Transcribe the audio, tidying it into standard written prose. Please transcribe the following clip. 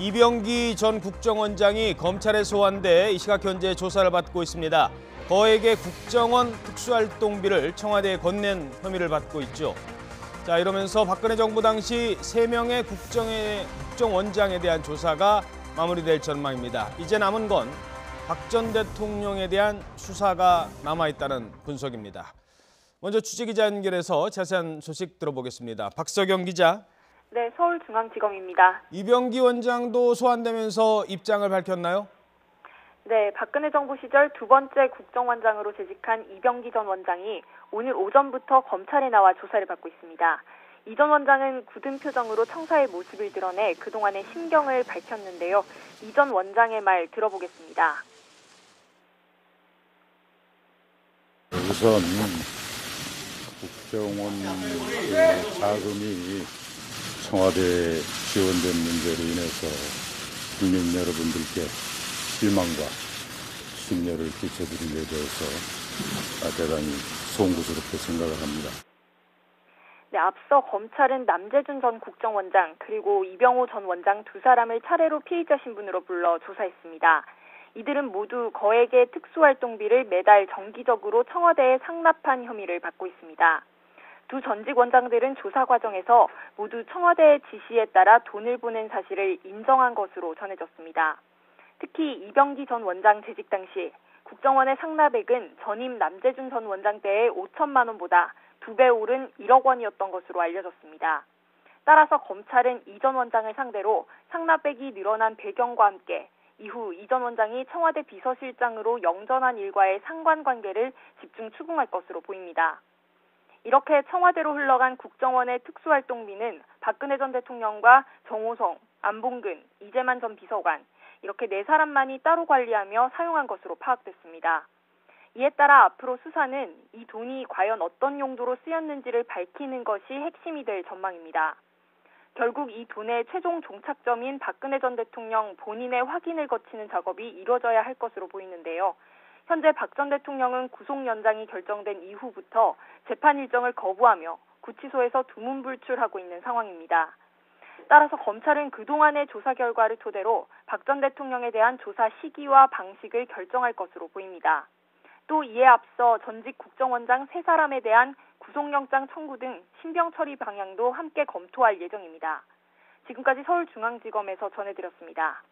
이병기 전 국정원장이 검찰에 소환돼 이 시각 현재 조사를 받고 있습니다. 거액의 국정원 특수활동비를 청와대에 건넨 혐의를 받고 있죠. 자, 이러면서 박근혜 정부 당시 3명의 국정원장에 대한 조사가 마무리될 전망입니다. 이제 남은 건 박 전 대통령에 대한 수사가 남아있다는 분석입니다. 먼저 취재기자 연결해서 자세한 소식 들어보겠습니다. 박석영 기자. 네, 서울중앙지검입니다. 이병기 원장도 소환되면서 입장을 밝혔나요? 네, 박근혜 정부 시절 두 번째 국정원장으로 재직한 이병기 전 원장이 오늘 오전부터 검찰에 나와 조사를 받고 있습니다. 이 전 원장은 굳은 표정으로 청사의 모습을 드러내 그동안의 심경을 밝혔는데요. 이 전 원장의 말 들어보겠습니다. 우선 국정원 자금이 청와대에 지원된 문제로 인해서 국민 여러분들께 실망과 심려를 끼쳐드린 데 대해서 대단히 송구스럽게 생각을 합니다. 네, 앞서 검찰은 남재준 전 국정원장 그리고 이병호 전 원장 두 사람을 차례로 피의자 신분으로 불러 조사했습니다. 이들은 모두 거액의 특수활동비를 매달 정기적으로 청와대에 상납한 혐의를 받고 있습니다. 두 전직 원장들은 조사 과정에서 모두 청와대의 지시에 따라 돈을 보낸 사실을 인정한 것으로 전해졌습니다. 특히 이병기 전 원장 재직 당시 국정원의 상납액은 전임 남재준 전 원장 때의 5천만 원보다 2배 오른 1억 원이었던 것으로 알려졌습니다. 따라서 검찰은 이 전 원장을 상대로 상납액이 늘어난 배경과 함께 이후 이 전 원장이 청와대 비서실장으로 영전한 일과의 상관관계를 집중 추궁할 것으로 보입니다. 이렇게 청와대로 흘러간 국정원의 특수활동비는 박근혜 전 대통령과 정호성, 안봉근, 이재만 전 비서관 이렇게 4사람만이 따로 관리하며 사용한 것으로 파악됐습니다. 이에 따라 앞으로 수사는 이 돈이 과연 어떤 용도로 쓰였는지를 밝히는 것이 핵심이 될 전망입니다. 결국 이 돈의 최종 종착점인 박근혜 전 대통령 본인의 확인을 거치는 작업이 이루어져야 할 것으로 보이는데요. 현재 박 전 대통령은 구속 연장이 결정된 이후부터 재판 일정을 거부하며 구치소에서 두문불출하고 있는 상황입니다. 따라서 검찰은 그동안의 조사 결과를 토대로 박 전 대통령에 대한 조사 시기와 방식을 결정할 것으로 보입니다. 또 이에 앞서 전직 국정원장 3사람에 대한 구속영장 청구 등 신병 처리 방향도 함께 검토할 예정입니다. 지금까지 서울중앙지검에서 전해드렸습니다.